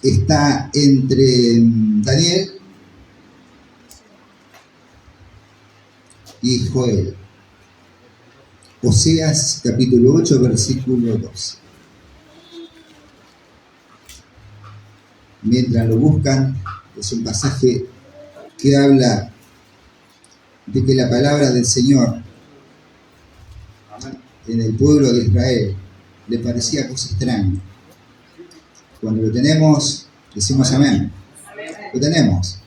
está entre Daniel y Joel. Oseas capítulo 8, versículo 12. Mientras lo buscan, es un pasaje que habla de que la palabra del Señor en el pueblo de Israel le parecía cosa extraña. Cuando lo tenemos, decimos amén. Lo tenemos.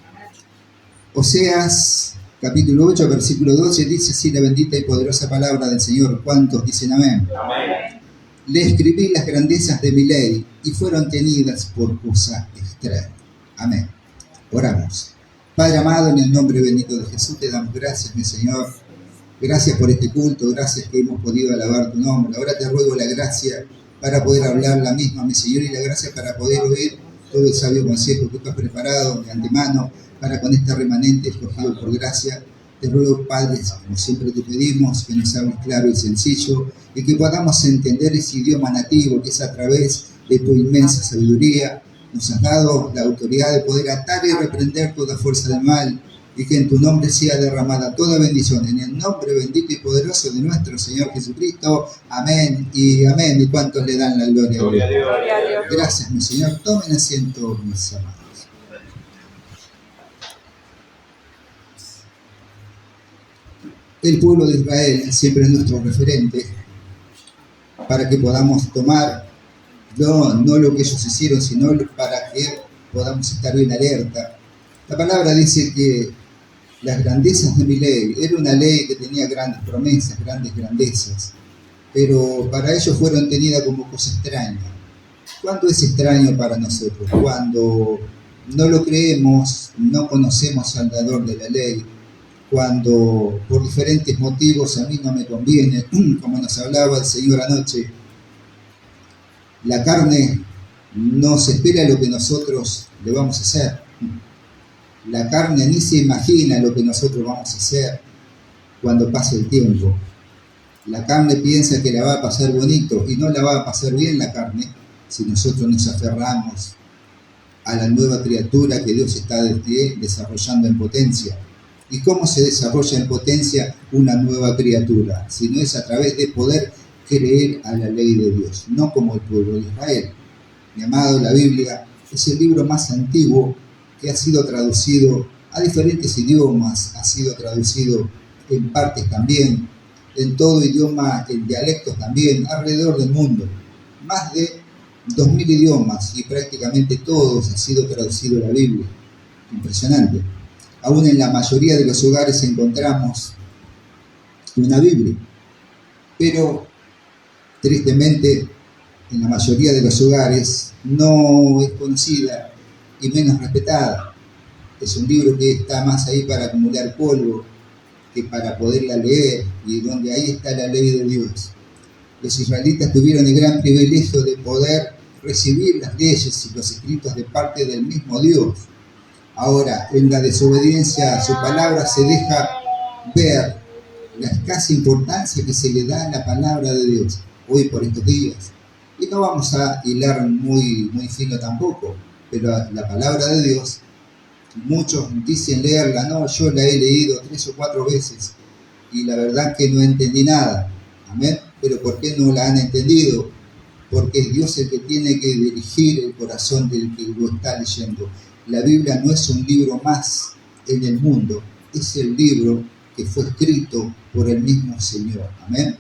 Oseas capítulo 8, versículo 12 dice así la bendita y poderosa palabra del Señor. ¿Cuántos dicen amén? Amén. Le escribí las grandezas de mi ley y fueron tenidas por cosa extraña. Amén. Oramos. Padre amado, en el nombre bendito de Jesús te damos gracias, mi Señor. Gracias por este culto, gracias que hemos podido alabar tu nombre. Ahora te ruego la gracia para poder hablar la misma, mi Señor, y la gracia para poder oír todo el sabio consejo que tú has preparado de antemano para con este remanente escogido por gracia. Te ruego, Padre, como siempre te pedimos, que nos hables claro y sencillo y que podamos entender ese idioma nativo que es a través de tu inmensa sabiduría. Nos has dado la autoridad de poder atar y reprender toda fuerza del mal y que en tu nombre sea derramada toda bendición. En el nombre bendito y poderoso de nuestro Señor Jesucristo. Amén y amén. ¿Y cuántos le dan la gloria a Dios? Gloria a Dios. Gracias, mi Señor. Tomen asiento, mis amados. El pueblo de Israel siempre es nuestro referente para que podamos tomar no lo que ellos hicieron, sino para que podamos estar bien alerta. La palabra dice que las grandezas de mi ley, era una ley que tenía grandes promesas, grandes grandezas, pero para ellos fueron tenidas como cosa extraña. ¿Cuándo es extraño para nosotros? Cuando no lo creemos, no conocemos al dador de la ley, cuando por diferentes motivos a mí no me conviene, como nos hablaba el Señor anoche. La carne no se espera lo que nosotros le vamos a hacer. La carne ni se imagina lo que nosotros vamos a hacer cuando pase el tiempo. La carne piensa que la va a pasar bonito y no la va a pasar bien la carne si nosotros nos aferramos a la nueva criatura que Dios está desarrollando en potencia. ¿Y cómo se desarrolla en potencia una nueva criatura? Si no es a través de poder creer a la ley de Dios, no como el pueblo de Israel. Mi amado, la Biblia es el libro más antiguo que ha sido traducido a diferentes idiomas, ha sido traducido en partes también, en todo idioma, en dialectos también, alrededor del mundo. Más de 2000 idiomas y prácticamente todos ha sido traducido a la Biblia. Impresionante. Aún en la mayoría de los hogares encontramos una Biblia, pero tristemente en la mayoría de los hogares no es conocida y menos respetada. Es un libro que está más ahí para acumular polvo que para poderla leer, y donde ahí está la ley de Dios. Los israelitas tuvieron el gran privilegio de poder recibir las leyes y los escritos de parte del mismo Dios. Ahora, en la desobediencia a su palabra se deja ver la escasa importancia que se le da a la palabra de Dios hoy por estos días. Y no vamos a hilar muy fino tampoco, pero la palabra de Dios, muchos dicen leerla, no, yo la he leído 3 o 4 veces y la verdad que no entendí nada. Amén. Pero ¿por qué no la han entendido? Porque es Dios el que tiene que dirigir el corazón del que lo está leyendo. La Biblia no es un libro más en el mundo, es el libro que fue escrito por el mismo Señor. Amén.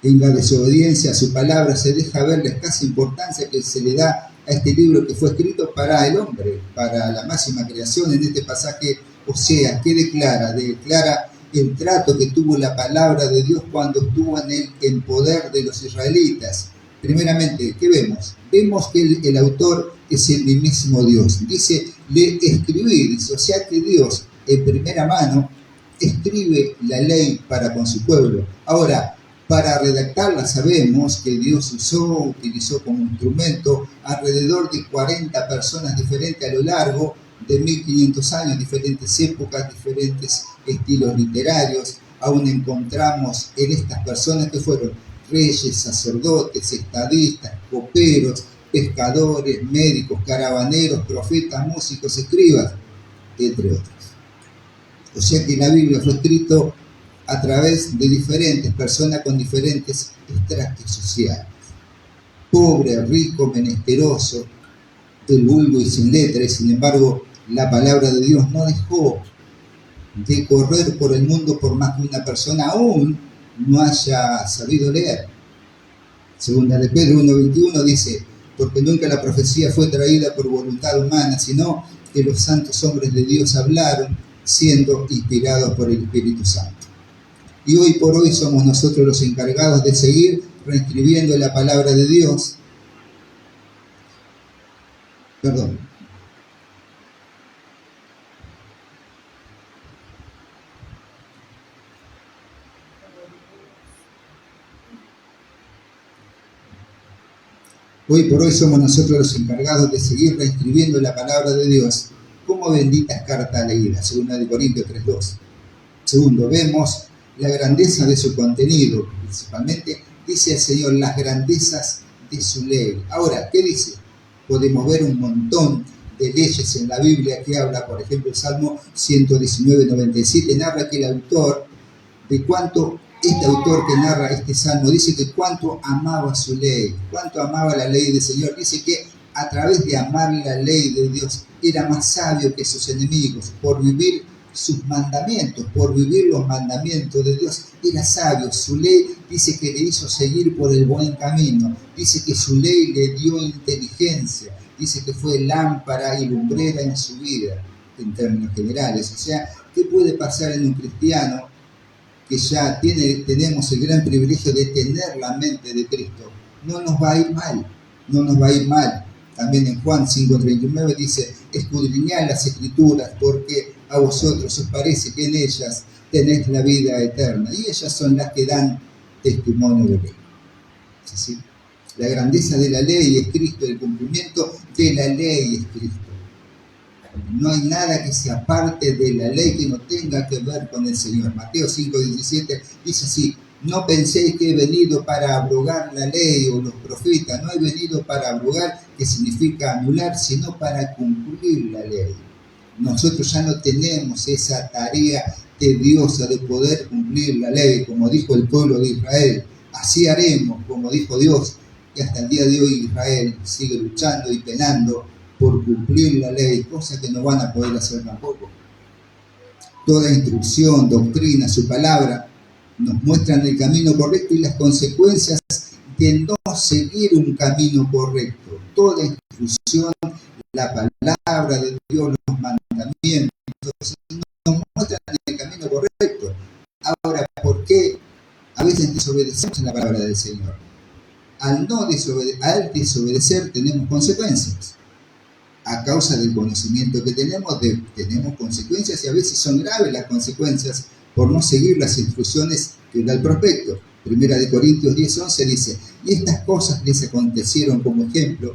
En la desobediencia a su palabra se deja ver la escasa importancia que se le da a este libro que fue escrito para el hombre, para la máxima creación. En este pasaje, Oseas, ¿qué declara? Declara el trato que tuvo la palabra de Dios cuando estuvo en poder de los israelitas. Primeramente, ¿qué vemos? Vemos que el autor es el mismísimo Dios. Dice, le escribí, dice, o sea que Dios en primera mano escribe la ley para con su pueblo. Ahora, para redactarla sabemos que Dios utilizó como instrumento alrededor de 40 personas diferentes a lo largo de 1500 años, diferentes épocas, diferentes estilos literarios. Aún encontramos en estas personas que fueron reyes, sacerdotes, estadistas, coperos, pescadores, médicos, caravaneros, profetas, músicos, escribas, entre otros. O sea que la Biblia fue escrito a través de diferentes personas con diferentes estratos sociales. Pobre, rico, menesteroso, del vulgo y sin letra, y sin embargo la palabra de Dios no dejó de correr por el mundo por más que una persona aún no haya sabido leer. Segunda de Pedro 1:21 dice, porque nunca la profecía fue traída por voluntad humana, sino que los santos hombres de Dios hablaron siendo inspirados por el Espíritu Santo. Y hoy por hoy somos nosotros los encargados de seguir reescribiendo la palabra de Dios. Hoy por hoy somos nosotros los encargados de seguir reescribiendo la palabra de Dios como benditas cartas leídas, segunda de Corintios 3:2. Segundo, vemos la grandeza de su contenido, principalmente dice el Señor las grandezas de su ley. Ahora, ¿qué dice? Podemos ver un montón de leyes en la Biblia que habla, por ejemplo, el Salmo 119:97 narra que el autor, este autor que narra este salmo, dice que cuánto amaba su ley, cuánto amaba la ley del Señor. Dice que a través de amar la ley de Dios era más sabio que sus enemigos, por vivir sus mandamientos, por vivir los mandamientos de Dios, era sabio. Su ley dice que le hizo seguir por el buen camino, dice que su ley le dio inteligencia, dice que fue lámpara y lumbrera en su vida, en términos generales. O sea, ¿qué puede pasar en un cristiano que ya tenemos el gran privilegio de tener la mente de Cristo? No nos va a ir mal, no nos va a ir mal. También en Juan 5:39 dice, escudriñad las Escrituras, porque a vosotros os parece que en ellas tenéis la vida eterna, y ellas son las que dan testimonio de ley. ¿Es así? La grandeza de la ley es Cristo, el cumplimiento de la ley es Cristo. No hay nada que se aparte de la ley que no tenga que ver con el Señor. Mateo 5:17 dice así, no penséis que he venido para abrogar la ley o los profetas, no he venido para abrogar, que significa anular, sino para cumplir la ley. Nosotros ya no tenemos esa tarea tediosa de poder cumplir la ley, como dijo el pueblo de Israel. Así haremos, como dijo Dios, y hasta el día de hoy Israel sigue luchando y penando por cumplir la ley, cosa que no van a poder hacer tampoco. Toda instrucción, doctrina, su palabra, nos muestran el camino correcto y las consecuencias de no seguir un camino correcto. Toda instrucción, la palabra de Dios, los mandamientos, nos muestran el camino correcto. Ahora, ¿por qué a veces desobedecemos la palabra del Señor? Al desobedecer tenemos consecuencias. A causa del conocimiento que tenemos consecuencias, y a veces son graves las consecuencias por no seguir las instrucciones que da el prospecto. Primera de Corintios 10:11 dice, y estas cosas les acontecieron como ejemplo,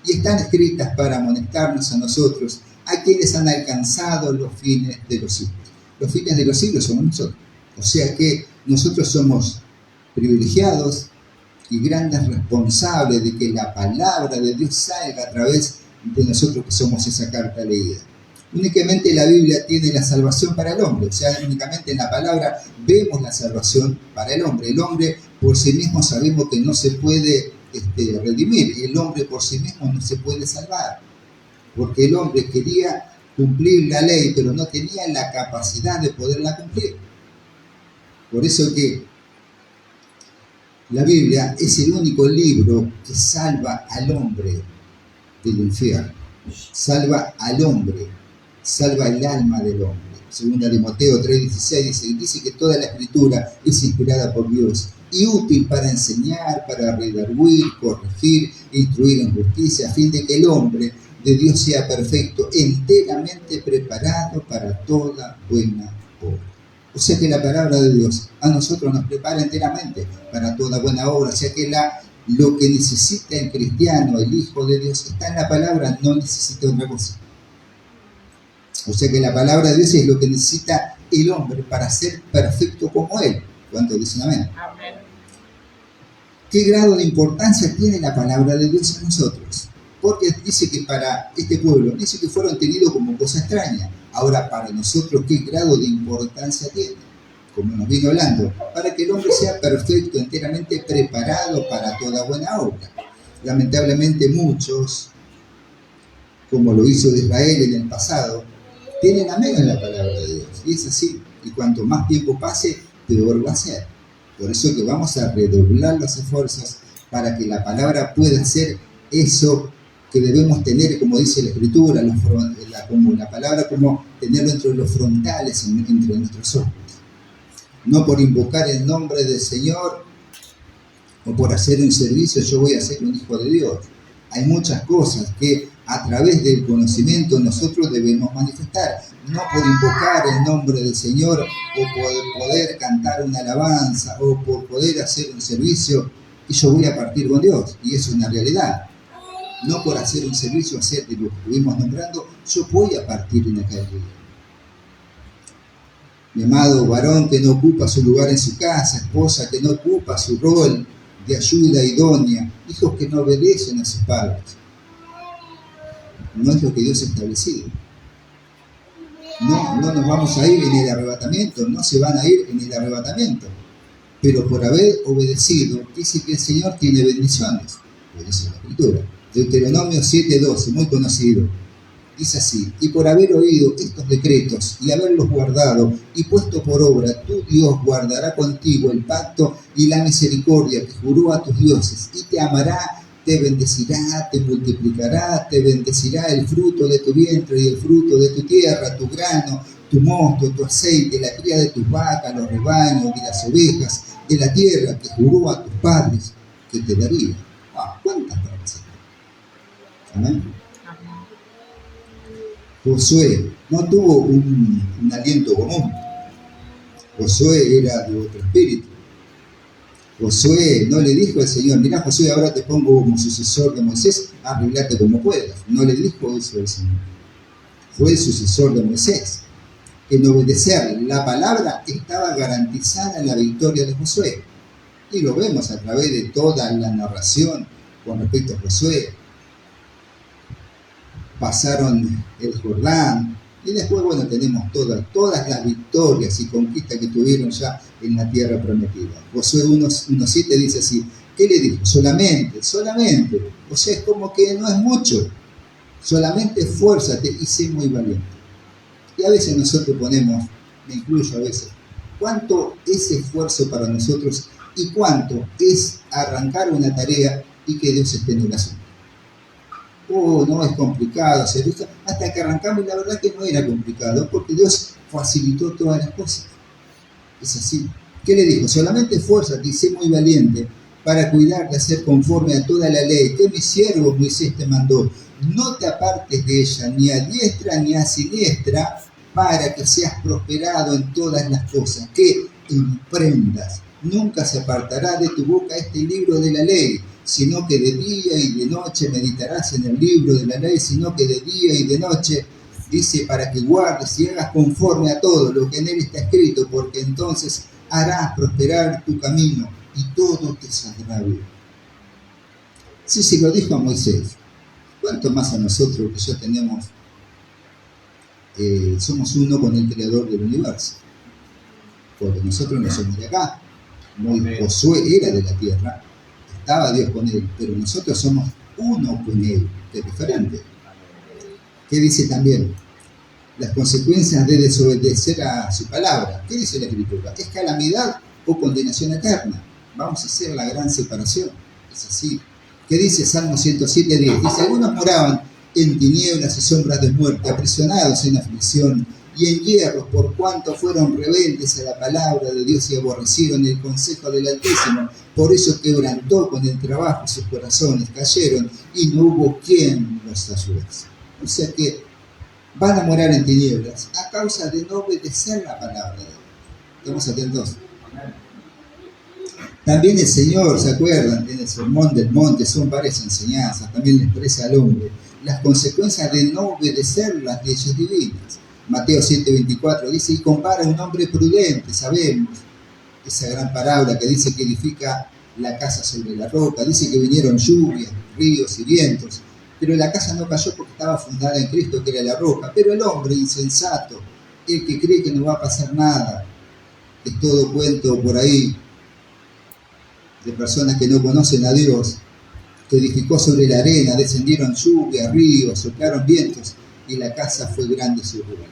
y están escritas para amonestarnos a nosotros, a quienes han alcanzado los fines de los siglos. Los fines de los siglos somos nosotros. O sea que nosotros somos privilegiados y grandes responsables de que la palabra de Dios salga a través de nosotros que somos esa carta leída. Únicamente la Biblia tiene la salvación para el hombre, o sea, únicamente en la palabra vemos la salvación para el hombre. El hombre por sí mismo sabemos que no se puede redimir, el hombre por sí mismo no se puede salvar, porque el hombre quería cumplir la ley, pero no tenía la capacidad de poderla cumplir. Por eso que la Biblia es el único libro que salva al hombre del infierno, salva al hombre, salva el alma del hombre. Segunda Timoteo 3:16 dice que toda la escritura es inspirada por Dios y útil para enseñar, para redarguir, corregir, instruir en justicia, a fin de que el hombre de Dios sea perfecto, enteramente preparado para toda buena obra. O sea que la palabra de Dios a nosotros nos prepara enteramente para toda buena obra. O sea que lo que necesita el cristiano, el Hijo de Dios, está en la palabra, no necesita otra cosa. O sea que la palabra de Dios es lo que necesita el hombre para ser perfecto como Él. ¿Cuántos dicen amén? Amén. ¿Qué grado de importancia tiene la palabra de Dios en nosotros? Porque dice que para este pueblo, dice que fueron tenidos como cosa extraña. Ahora, para nosotros, ¿qué grado de importancia tiene? Como nos vino hablando, para que el hombre sea perfecto, enteramente preparado para toda buena obra. Lamentablemente muchos, como lo hizo Israel en el pasado, tienen a menos la palabra de Dios. Y es así. Y cuanto más tiempo pase, peor va a ser. Por eso que vamos a redoblar los esfuerzos para que la palabra pueda ser eso que debemos tener, como dice la Escritura, como la palabra, como tenerlo entre los frontales, entre nuestros ojos. No por invocar el nombre del Señor o por hacer un servicio yo voy a ser un hijo de Dios. Hay muchas cosas que a través del conocimiento nosotros debemos manifestar. No por invocar el nombre del Señor o por poder cantar una alabanza o por poder hacer un servicio y yo voy a partir con Dios. Y eso es una realidad. No por hacer un servicio, hacer de lo que estuvimos nombrando, yo voy a partir en aquel día. Mi amado varón que no ocupa su lugar en su casa, esposa que no ocupa su rol de ayuda idónea, hijos que no obedecen a sus padres. No es lo que Dios ha establecido. No nos vamos a ir en el arrebatamiento, no se van a ir en el arrebatamiento. Pero por haber obedecido, dice que el Señor tiene bendiciones. Por eso es la Escritura. Deuteronomio 7:12, muy conocido. Dice así: y por haber oído estos decretos y haberlos guardado y puesto por obra, tu Dios guardará contigo el pacto y la misericordia que juró a tus dioses, y te amará, te bendecirá, te multiplicará, te bendecirá el fruto de tu vientre y el fruto de tu tierra, tu grano, tu mosto, tu aceite, la cría de tus vacas, los rebaños y las ovejas de la tierra que juró a tus padres que te daría. ¡Wow! ¿Cuántas promesas! Amén. Josué no tuvo un aliento común. Josué era de otro espíritu. Josué no le dijo al Señor: mira, Josué, ahora te pongo como sucesor de Moisés, arreglate como puedas. No le dijo eso al Señor. Fue el sucesor de Moisés. En obedecer la palabra estaba garantizada la victoria de Josué. Y lo vemos a través de toda la narración con respecto a Josué. Pasaron el Jordán, y después, bueno, tenemos todas las victorias y conquistas que tuvieron ya en la tierra prometida. Josué 1:7 dice así: ¿qué le dijo? Solamente. O sea, es como que no es mucho. Solamente esfuérzate y sé muy valiente. Y a veces nosotros ponemos, me incluyo a veces, ¿cuánto es esfuerzo para nosotros y cuánto es arrancar una tarea y que Dios esté en el asunto? No es complicado hacer esto, hasta que arrancamos y la verdad que no era complicado, porque Dios facilitó todas las cosas. Es así. ¿Qué le dijo? Solamente esfuérzate y sé muy valiente para cuidar de hacer conforme a toda la ley que mi siervo Moisés te mandó. No te apartes de ella, ni a diestra ni a siniestra, para que seas prosperado en todas las cosas que emprendas. Nunca se apartará de tu boca este libro de la ley, sino que de día y de noche meditarás en el libro de la ley, sino que de día y de noche, dice, para que guardes y hagas conforme a todo lo que en él está escrito, porque entonces harás prosperar tu camino y todo te saldrá bien. Sí, se lo dijo a Moisés. ¿Cuánto más a nosotros que ya tenemos, somos uno con el Creador del universo? Porque nosotros no somos de acá. Josué era de la tierra, estaba Dios con él, pero nosotros somos uno con él, que es diferente. ¿Qué dice también? Las consecuencias de desobedecer a su palabra. ¿Qué dice la Escritura? Es calamidad o condenación eterna. Vamos a hacer la gran separación. Es así. ¿Qué dice Salmo 107:10? Dice: algunos moraban en tinieblas y sombras de muerte, aprisionados en aflicción y en hierros, por cuanto fueron rebeldes a la palabra de Dios y aborrecieron el consejo del Altísimo. Por eso quebrantó con el trabajo sus corazones, cayeron y no hubo quien los ayudase. O sea que van a morar en tinieblas a causa de no obedecer la palabra de Dios. Estamos atentos. También el Señor, ¿se acuerdan? En el Sermón del Monte son varias enseñanzas, también le expresa al hombre las consecuencias de no obedecer las leyes divinas. Mateo 7:24 dice: y compara a un hombre prudente, sabemos, esa gran parábola que dice que edifica la casa sobre la roca. Dice que vinieron lluvias, ríos y vientos, pero la casa no cayó porque estaba fundada en Cristo, que era la roca. Pero el hombre insensato, el que cree que no va a pasar nada, es todo cuento por ahí de personas que no conocen a Dios, que edificó sobre la arena, descendieron lluvias, ríos, soplaron vientos, y la casa fue grande su ruina.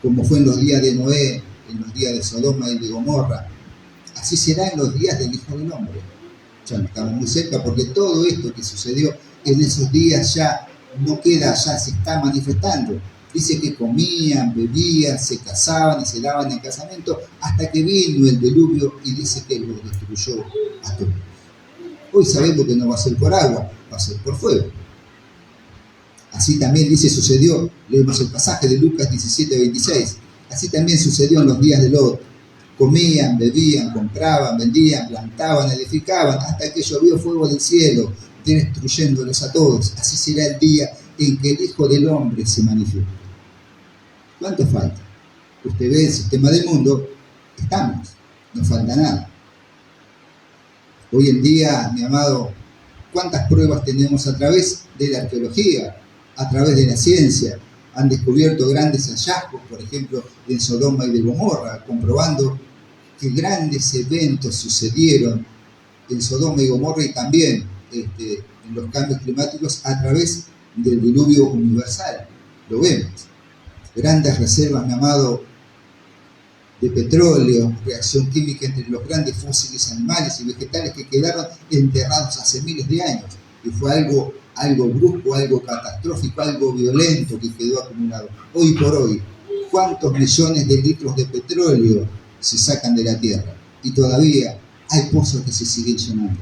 Como fue en los días de Noé, en los días de Sodoma y de Gomorra, así será en los días del Hijo del Hombre. Ya no estamos muy cerca, porque todo esto que sucedió en esos días ya no queda, ya se está manifestando. Dice que comían, bebían, se casaban y se daban en casamiento, hasta que vino el diluvio y dice que los destruyó a todos. Hoy sabemos que no va a ser por agua, va a ser por fuego. Así también dice, sucedió, leemos el pasaje de Lucas 17:26, así también sucedió en los días de Lot. Comían, bebían, compraban, vendían, plantaban, edificaban, hasta que llovió fuego del cielo, destruyéndolos a todos. Así será el día en que el Hijo del Hombre se manifieste. ¿Cuánto falta? Usted ve el sistema del mundo, estamos, no falta nada. Hoy en día, mi amado, ¿cuántas pruebas tenemos a través de la arqueología, a través de la ciencia? Han descubierto grandes hallazgos, por ejemplo, en Sodoma y de Gomorra, comprobando que grandes eventos sucedieron en Sodoma y Gomorra y también en los cambios climáticos a través del diluvio universal. Lo vemos. Grandes reservas, mi amado, de petróleo, reacción química entre los grandes fósiles animales y vegetales que quedaron enterrados hace miles de años. Y fue algo brusco, algo catastrófico, algo violento que quedó acumulado. Hoy por hoy, ¿cuántos millones de litros de petróleo se sacan de la tierra? Y todavía hay pozos que se siguen llenando.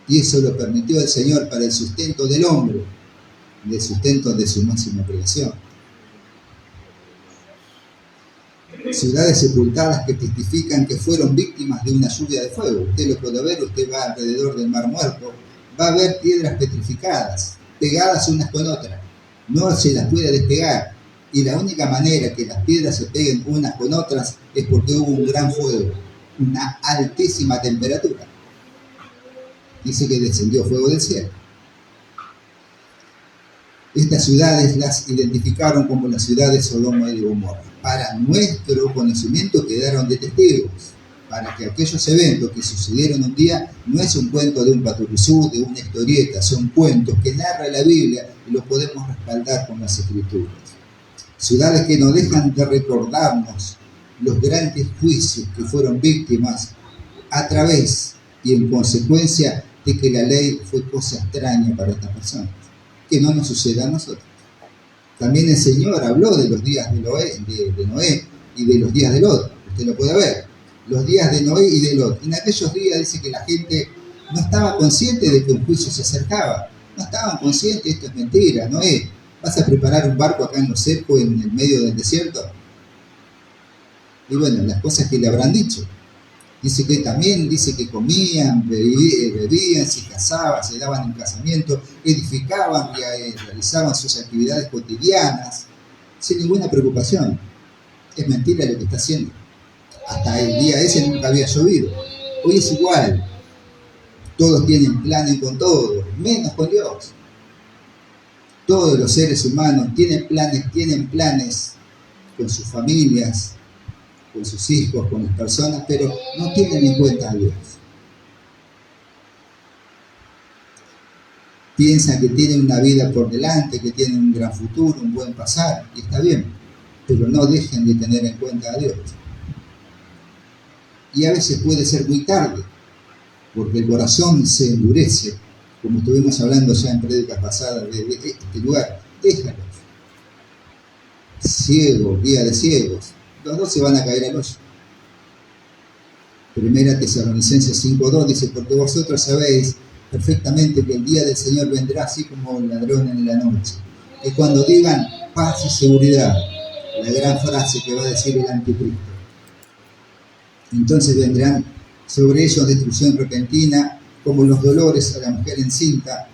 Y eso lo permitió el Señor para el sustento del hombre, el sustento de su máxima creación. Ciudades sepultadas que testifican que fueron víctimas de una lluvia de fuego. Usted lo puede ver, usted va alrededor del Mar Muerto, va a ver piedras petrificadas, pegadas unas con otras. No se las puede despegar. Y la única manera que las piedras se peguen unas con otras es porque hubo un gran fuego, una altísima temperatura. Dice que descendió fuego del cielo. Estas ciudades las identificaron como las ciudades de Sodoma y de Gomorra. Para nuestro conocimiento quedaron de testigos, para que aquellos eventos que sucedieron un día no es un cuento de un paturuzú, de una historieta, son cuentos que narra la Biblia y los podemos respaldar con las Escrituras. Ciudades que no dejan de recordarnos los grandes juicios que fueron víctimas a través y en consecuencia de que la ley fue cosa extraña para estas personas. Que no nos suceda a nosotros. También el Señor habló de los días de Noé y de los días de Lot. Usted lo puede ver. Los días de Noé y de Lot. En aquellos días dice que la gente no estaba consciente de que un juicio se acercaba. No estaban conscientes, esto es mentira. Noé, ¿vas a preparar un barco acá en lo seco, en el medio del desierto? Y bueno, las cosas que le habrán dicho. Dice que comían, bebían, se casaban, se daban en casamiento, edificaban y realizaban sus actividades cotidianas sin ninguna preocupación. Es mentira lo que está haciendo. Hasta el día ese nunca había llovido. Hoy es igual. Todos tienen planes con todo, menos con Dios. Todos los seres humanos tienen planes con sus familias, con sus hijos, con las personas, pero no tienen en cuenta a Dios. Piensan que tienen una vida por delante, que tienen un gran futuro, un buen pasar, y está bien, pero no dejen de tener en cuenta a Dios. Y a veces puede ser muy tarde, porque el corazón se endurece, como estuvimos hablando ya en prédicas pasadas de este lugar. Déjalos. Ciegos, guía de ciegos. Los dos se van a caer al hoyo. Primera Tesalonicenses 5:2 dice, porque vosotros sabéis perfectamente que el día del Señor vendrá así como un ladrón en la noche. Que cuando digan paz y seguridad, la gran frase que va a decir el anticristo, entonces vendrán sobre ellos destrucción repentina, como los dolores a la mujer encinta,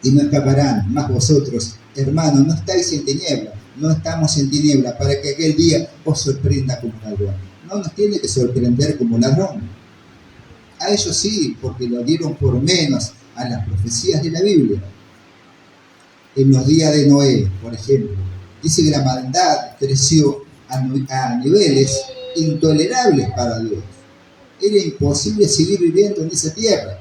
y no escaparán. Más vosotros, hermanos, no estáis en tiniebla, no estamos en tiniebla, para que aquel día os sorprenda como ladrón. No nos tiene que sorprender como ladrón. A ellos sí, porque lo dieron por menos a las profecías de la Biblia. En los días de Noé, por ejemplo, dice que la maldad creció a niveles intolerables para Dios. Era imposible seguir viviendo en esa tierra.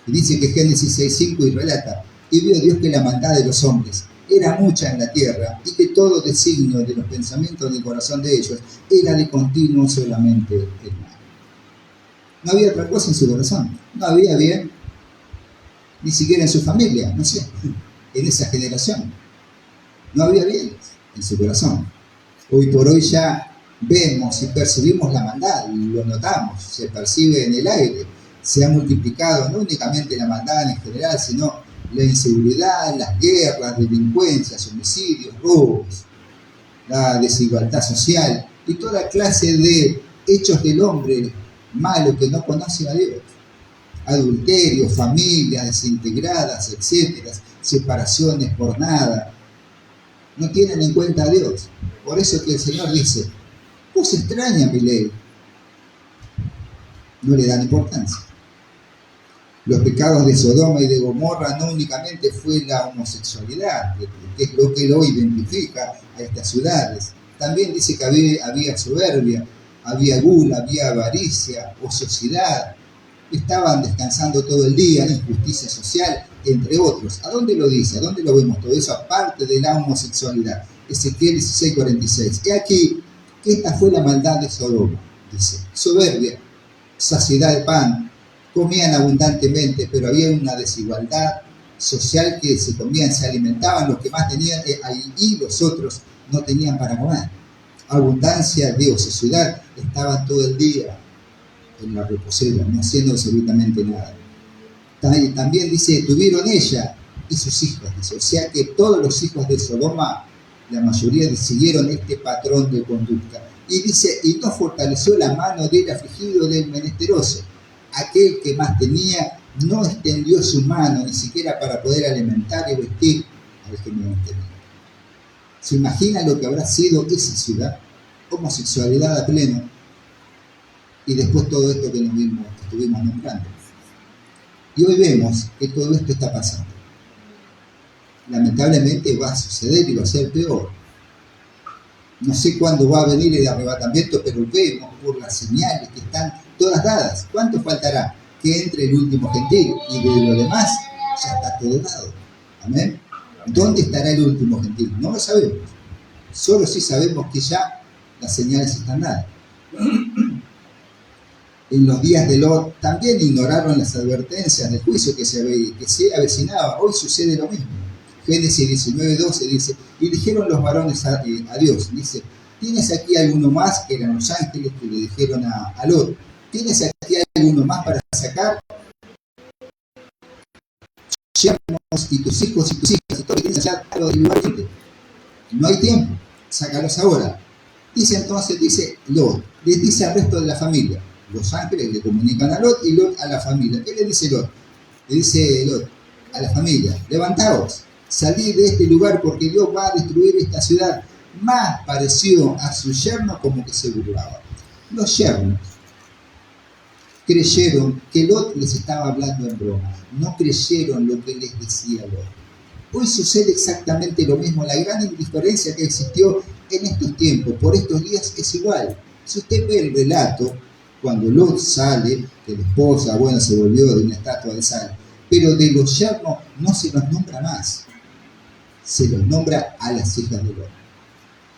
Y dice que Génesis 6:5 y relata, y vio Dios que la maldad de los hombres era mucha en la tierra, y que todo designio de los pensamientos del corazón de ellos era de continuo solamente el mal. No había otra cosa en su corazón, no había bien, ni siquiera en su familia, no sé, en esa generación. No había bien en su corazón. Hoy por hoy ya vemos y percibimos la maldad, lo notamos, se percibe en el aire, se ha multiplicado no únicamente la maldad en general, sino la inseguridad, las guerras, delincuencias, homicidios, robos, la desigualdad social y toda clase de hechos del hombre malo que no conoce a Dios. Adulterio, familias desintegradas, etcétera, separaciones por nada. No tienen en cuenta a Dios. Por eso que el Señor dice, vos extraña mi ley. No le dan importancia. Los pecados de Sodoma y de Gomorra no únicamente fue la homosexualidad, que es lo que lo identifica a estas ciudades. También dice que había soberbia, había gula, había avaricia, ociosidad. Estaban descansando todo el día, injusticia social, entre otros. ¿A dónde lo dice? ¿A dónde lo vemos todo eso? Aparte de la homosexualidad. Ezequiel 16:46. He aquí, esta fue la maldad de Sodoma, dice. Soberbia, saciedad de pan, comían abundantemente, pero había una desigualdad social que se comían, se alimentaban los que más tenían y los otros no tenían para comer. Abundancia de ociosidad, estaban todo el día en la reposera, no haciendo absolutamente nada. También dice, tuvieron ella y sus hijos, dice. O sea que todos los hijos de Sodoma, la mayoría siguieron este patrón de conducta. Y dice, y no fortaleció la mano del afligido, del menesteroso. Aquel que más tenía no extendió su mano ni siquiera para poder alimentar y vestir al que menos tenía. ¿Se imagina lo que habrá sido esa ciudad? Homosexualidad a pleno. Y después todo esto que estuvimos nombrando. Y hoy vemos que todo esto está pasando. Lamentablemente va a suceder y va a ser peor. No sé cuándo va a venir el arrebatamiento, pero vemos por las señales que están todas dadas. ¿Cuánto faltará que entre el último gentil? Y de lo demás ya está todo dado. Amén. ¿Dónde estará el último gentil? No lo sabemos. Solo sí sabemos que ya las señales están dadas. En los días de Lot también ignoraron las advertencias del juicio que se avecinaba. Hoy sucede lo mismo. Génesis 19:12 dice, y dijeron los varones a Dios, dice, ¿tienes aquí alguno más? Que eran los ángeles que le dijeron a Lot, ¿tienes aquí alguno más para sacar? Yernos y tus hijos y todo lo que tienes allá del lugar libre. No hay tiempo, sácalos ahora. Dice entonces, dice Lot, les dice al resto de la familia. Los ángeles le comunican a Lot y Lot a la familia. ¿Qué le dice Lot? Le dice Lot a la familia, levantaos, salid de este lugar porque Dios va a destruir esta ciudad. Más pareció a su yerno como que se burlaba. Los yernos creyeron que Lot les estaba hablando en broma. No creyeron lo que les decía Lot. Hoy sucede exactamente lo mismo. La gran indiferencia que existió en estos tiempos, por estos días, es igual. Si usted ve el relato, cuando Lot sale, que la esposa, se volvió de una estatua de sal, pero de los yernos no se los nombra más. Se los nombra a las hijas de Lot.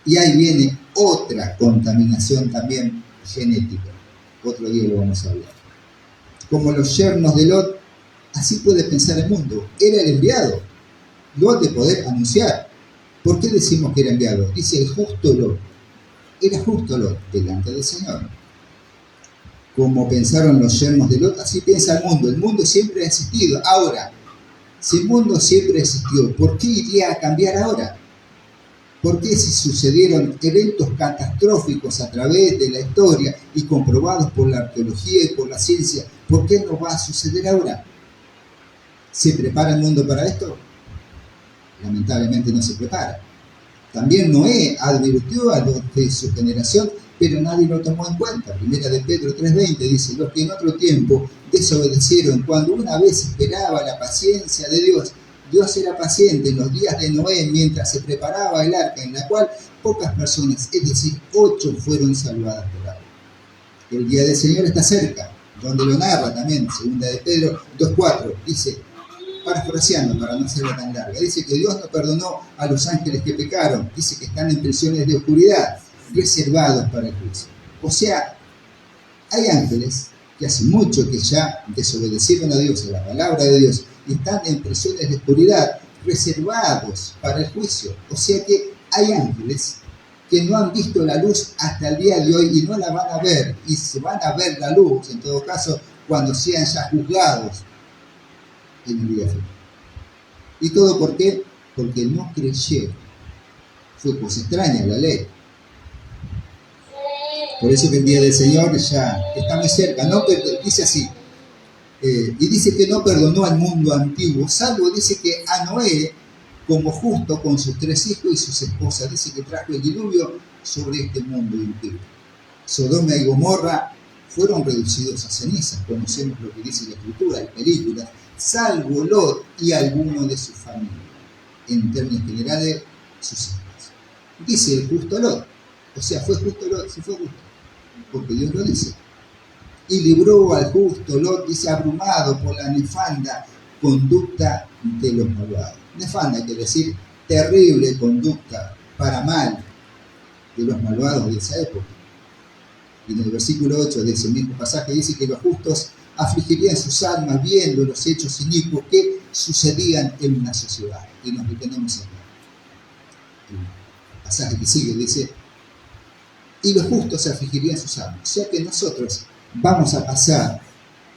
Y ahí viene otra contaminación también genética. Otro día lo vamos a hablar. Como los yernos de Lot, así puede pensar el mundo. Era el enviado. Lot de poder anunciar. ¿Por qué decimos que era enviado? Dice el justo Lot. Era justo Lot delante del Señor. Como pensaron los yernos de Lot, así piensa el mundo. El mundo siempre ha existido. Ahora, si el mundo siempre existió, ¿por qué iría a cambiar ahora? ¿Por qué si sucedieron eventos catastróficos a través de la historia y comprobados por la arqueología y por la ciencia, por qué no va a suceder ahora? ¿Se prepara el mundo para esto? Lamentablemente no se prepara. También Noé advirtió a los de su generación pero nadie lo tomó en cuenta. Primera de Pedro 3:20 dice, los que en otro tiempo desobedecieron, cuando una vez esperaba la paciencia de Dios, Dios era paciente en los días de Noé mientras se preparaba el arca, en la cual pocas personas, es decir, 8 fueron salvadas por agua. El día del Señor está cerca, donde lo narra también, segunda de Pedro 2:4, dice, parafraseando para no hacerla tan larga, dice que Dios no perdonó a los ángeles que pecaron, dice que están en prisiones de oscuridad, reservados para el juicio. O sea, hay ángeles que hace mucho que ya desobedecieron a Dios, a la palabra de Dios, y están en prisiones de oscuridad, reservados para el juicio. O sea que hay ángeles que no han visto la luz hasta el día de hoy y no la van a ver, y se van a ver la luz, en todo caso, cuando sean ya juzgados en el día final. ¿Y todo por qué? Porque no creyeron. Fue cosa extraña la ley. Por eso que el día del Señor ya está muy cerca. No, dice así, y dice que no perdonó al mundo antiguo, salvo dice que a Noé, como justo, con sus 3 hijos y sus esposas, dice que trajo el diluvio sobre este mundo impío. Sodoma y Gomorra fueron reducidos a cenizas, conocemos lo que dice la Escritura, hay películas, salvo Lot y alguno de su familia, en términos generales, sus hijos. Dice el justo Lot, o sea, fue justo Lot, sí fue justo, porque Dios lo dice. Y libró al justo Lot, dice, abrumado por la nefanda conducta de los malvados. Nefanda quiere decir terrible conducta para mal de los malvados de esa época. Y en el versículo 8 de ese mismo pasaje dice que los justos afligirían sus almas viendo los hechos inicuos que sucedían en una sociedad. Y nos detenemos en el pasaje que sigue, dice, y los justos afligirían sus almas. O sea que nosotros vamos a pasar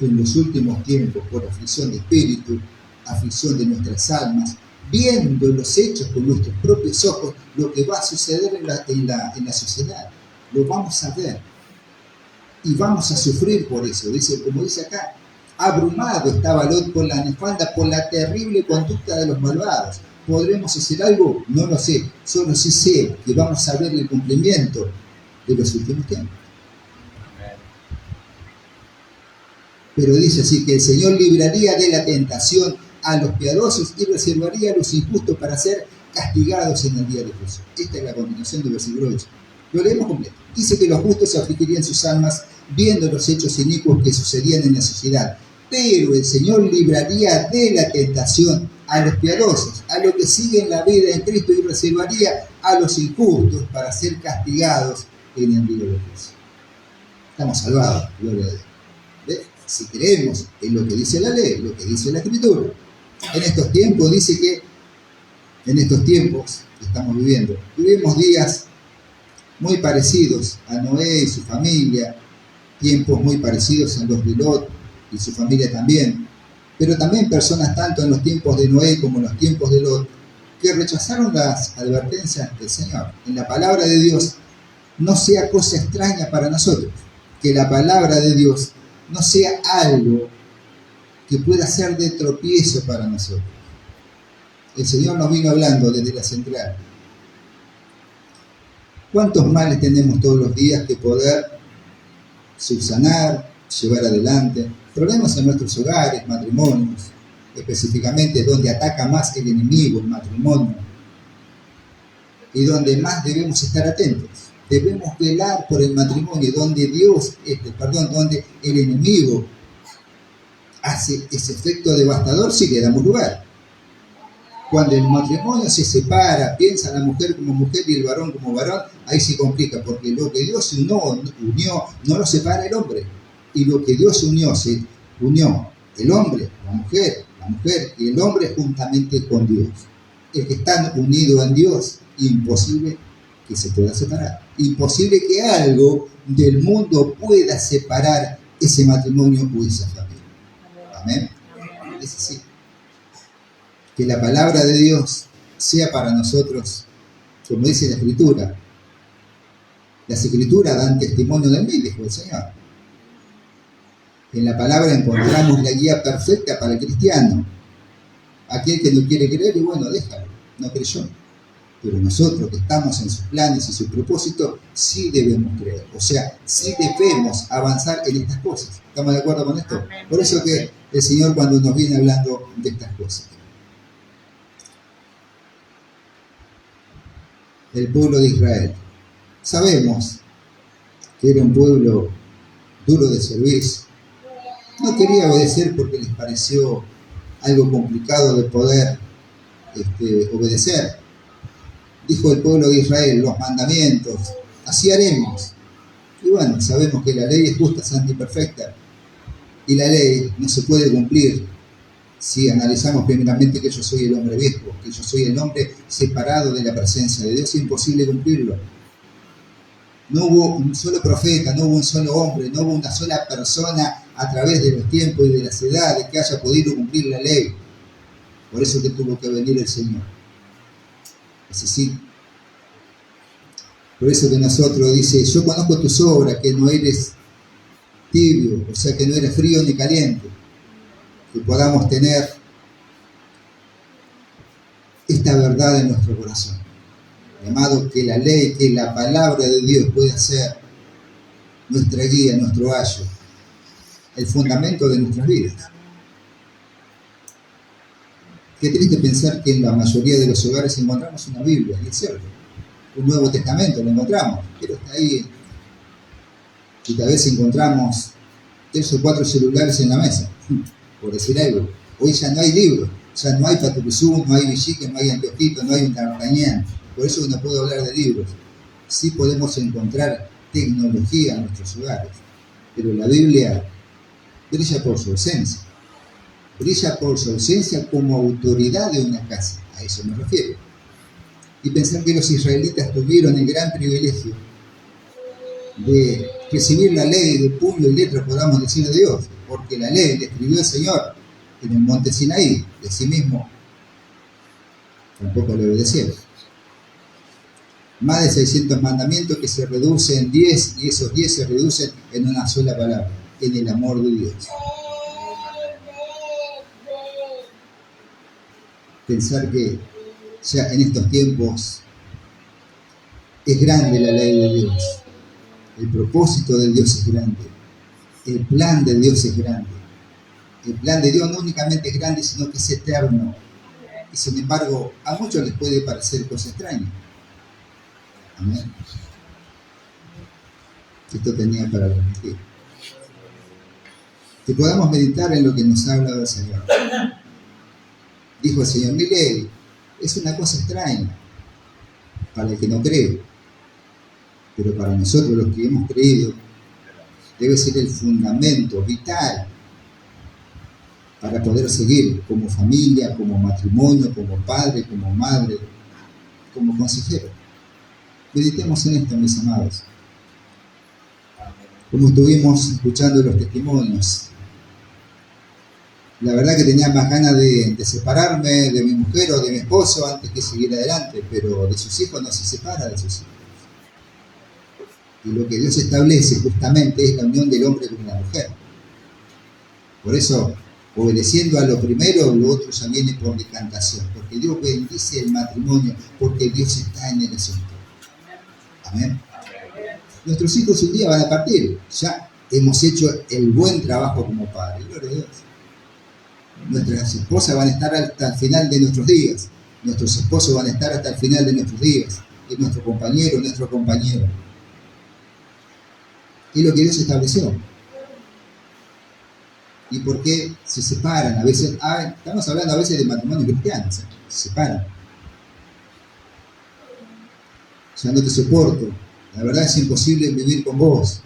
en los últimos tiempos por aflicción de espíritu, aflicción de nuestras almas, viendo los hechos con nuestros propios ojos, lo que va a suceder en la sociedad. Lo vamos a ver y vamos a sufrir por eso. Dice, como dice acá, abrumado estaba Lot por la nefanda, por la terrible conducta de los malvados. ¿Podremos hacer algo? No lo sé, solo sí sé que vamos a ver el cumplimiento de los últimos tiempos. Pero dice así que el Señor libraría de la tentación a los piadosos y reservaría a los injustos para ser castigados en el día de juicio. Esta es la continuación del versículo 8. Lo leemos completo. Dice que los justos afligirían sus almas viendo los hechos inicuos que sucedían en la sociedad, pero el Señor libraría de la tentación a los piadosos, a los que siguen la vida en Cristo, y reservaría a los injustos para ser castigados en el día de juicio. Estamos salvados, gloria a Dios. ¿Ves? Si creemos en lo que dice la ley, lo que dice la Escritura. En estos tiempos dice que, en estos tiempos que estamos viviendo, vivimos días muy parecidos a Noé y su familia, tiempos muy parecidos a los de Lot y su familia también, pero también personas tanto en los tiempos de Noé como en los tiempos de Lot, que rechazaron las advertencias del Señor. En la palabra de Dios no sea cosa extraña para nosotros, que la palabra de Dios no sea algo que pueda ser de tropiezo para nosotros. El Señor nos vino hablando desde la central. ¿Cuántos males tenemos todos los días que poder subsanar, llevar adelante? Problemas en nuestros hogares, matrimonios, específicamente donde ataca más el enemigo, el matrimonio, y donde más debemos estar atentos. Debemos velar por el matrimonio, donde donde el enemigo hace ese efecto devastador, sí le damos lugar. Cuando el matrimonio se separa, piensa la mujer como mujer y el varón como varón, ahí se complica, porque lo que Dios unió, no lo separa el hombre. Y lo que Dios unió, se unió el hombre, la mujer y el hombre juntamente con Dios. El que están unidos en Dios, imposible que se pueda separar. Imposible que algo del mundo pueda separar ese matrimonio o esa familia. Amén. Es así. Que la palabra de Dios sea para nosotros, como dice la Escritura. Las Escrituras dan testimonio de mí, dijo el Señor. En la palabra encontramos la guía perfecta para el cristiano. Aquel que no quiere creer, y bueno, déjalo, no creyó. Pero nosotros que estamos en sus planes y sus propósitos, sí debemos creer. O sea, sí debemos avanzar en estas cosas. ¿Estamos de acuerdo con esto? Amén. Por eso que el Señor cuando nos viene hablando de estas cosas. El pueblo de Israel. Sabemos que era un pueblo duro de servicio. No quería obedecer porque les pareció algo complicado de poder obedecer. Dijo el pueblo de Israel, los mandamientos, así haremos. Y bueno, sabemos que la ley es justa, santa y perfecta. Y la ley no se puede cumplir si analizamos primeramente que yo soy el hombre viejo, que yo soy el hombre separado de la presencia de Dios. Es imposible cumplirlo. No hubo un solo profeta, no hubo un solo hombre, no hubo una sola persona a través de los tiempos y de las edades que haya podido cumplir la ley. Por eso que tuvo que venir el Señor. Es así. Por eso que nosotros dice, yo conozco tus obras, que no eres tibio, o sea que no eres frío ni caliente. Que podamos tener esta verdad en nuestro corazón. Amado, que la ley, que la palabra de Dios pueda ser nuestra guía, nuestro ayo, el fundamento de nuestras vidas. Qué triste pensar que en la mayoría de los hogares encontramos una Biblia, y es cierto, un Nuevo Testamento lo encontramos, pero está ahí. Y tal vez encontramos 3 o 4 celulares en la mesa, por decir algo. Hoy ya no hay libros, ya no hay Patucuzú, no hay Villique, no hay Anteojito, no hay un D'Artagnan. Por eso no puedo hablar de libros. Sí podemos encontrar tecnología en nuestros hogares, pero la Biblia brilla por su ausencia. Brilla por su ausencia como autoridad de una casa. A eso me refiero. Y pensar que los israelitas tuvieron el gran privilegio de recibir la ley de puño y letra, podamos decir, de Dios, porque la ley le escribió el Señor en el monte Sinaí, de sí mismo tampoco le obedecieron. Más de 600 mandamientos que se reducen en 10, y esos 10 se reducen en una sola palabra, en el amor de Dios. Pensar que ya en estos tiempos es grande la ley de Dios, el propósito de Dios es grande, el plan de Dios es grande. El plan de Dios no únicamente es grande, sino que es eterno. Y sin embargo, a muchos les puede parecer cosa extraña. Amén. Esto tenía para remitir. Que podamos meditar en lo que nos ha hablado el Señor. Dijo el Señor, mi ley es una cosa extraña para el que no cree, pero para nosotros los que hemos creído debe ser el fundamento vital para poder seguir como familia, como matrimonio, como padre, como madre, como consejero. Meditemos en esto, mis amados. Como estuvimos escuchando los testimonios, la verdad que tenía más ganas de separarme de mi mujer o de mi esposo antes que seguir adelante, pero de sus hijos no se separa de sus hijos. Y lo que Dios establece justamente es la unión del hombre con la mujer. Por eso, obedeciendo a lo primero, lo otro ya viene por decantación, porque Dios bendice el matrimonio, porque Dios está en el asunto. Amén. Nuestros hijos un día van a partir, ya hemos hecho el buen trabajo como padres, gloria a Dios. Nuestras esposas van a estar hasta el final de nuestros días, nuestros esposos van a estar hasta el final de nuestros días, y nuestro compañero. Es lo que Dios estableció. ¿Y por qué se separan? A veces, estamos hablando a veces de matrimonio cristiano, se separan. Ya no te soporto, la verdad es imposible vivir con vos.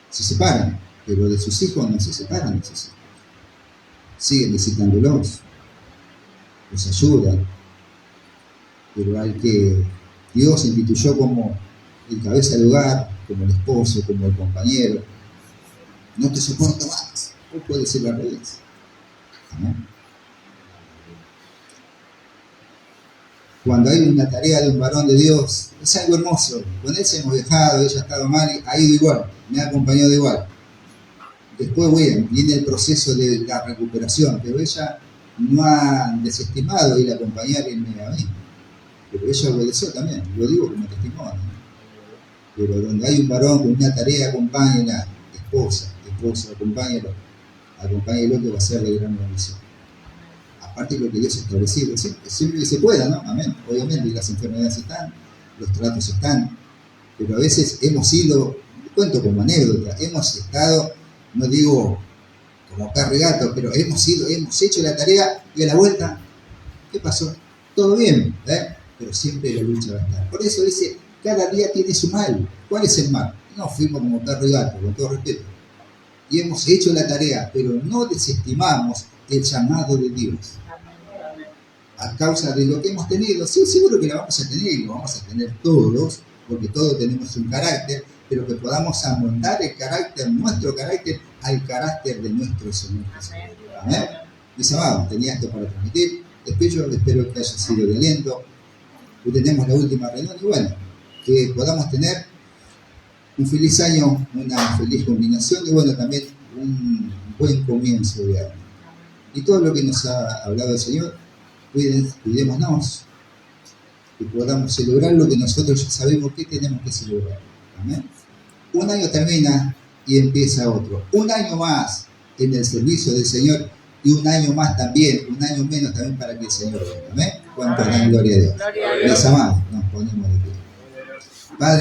Se separan, pero de sus hijos no se separan de sus hijos. Siguen visitándolos, los ayudan, pero al que Dios instituyó como el cabeza del hogar, como el esposo, como el compañero, no te soporto más, o puede ser al revés. Amén. Cuando hay una tarea de un varón de Dios, es algo hermoso. Con él se hemos dejado, ella ha estado mal, ha ido igual, me ha acompañado igual. Después viene el proceso de la recuperación, pero ella no ha desestimado ir a acompañarme a mí. pero ella obedeció también, lo digo como testimonio. Pero donde hay un varón con una tarea, acompáñela, esposa, acompáñalo que va a ser de gran bendición. Aparte de lo que Dios ha establecido, siempre que se pueda, ¿no? Amén. Obviamente las enfermedades están, los tratos están, pero a veces hemos ido, cuento como anécdota, hemos estado, no digo como perro y gato, pero hemos hecho la tarea y a la vuelta, ¿qué pasó? Todo bien, pero siempre la lucha va a estar. Por eso dice, cada día tiene su mal. ¿Cuál es el mal? No fuimos como perro y gato, con todo respeto. Y hemos hecho la tarea, pero no desestimamos el llamado de Dios. A causa de lo que hemos tenido, sí, seguro que la vamos a tener y lo vamos a tener todos, porque todos tenemos un carácter, pero que podamos amoldar el carácter, nuestro carácter, al carácter de nuestro Señor Jesús. Amén. Mis amados, tenía esto para transmitir. Después yo espero que haya sido de aliento. Hoy tenemos la última reunión y bueno, que podamos tener un feliz año, una feliz combinación y bueno, también un buen comienzo de año. Y todo lo que nos ha hablado el Señor, cuidémonos y podamos celebrar lo que nosotros ya sabemos que tenemos que celebrar. Amén. Un año termina y empieza otro. Un año más en el servicio del Señor y un año más también, un año menos también para que el Señor venga. Amén. ¿Cuánto dan gloria a Dios? Mis amados, nos ponemos de pie. Padre,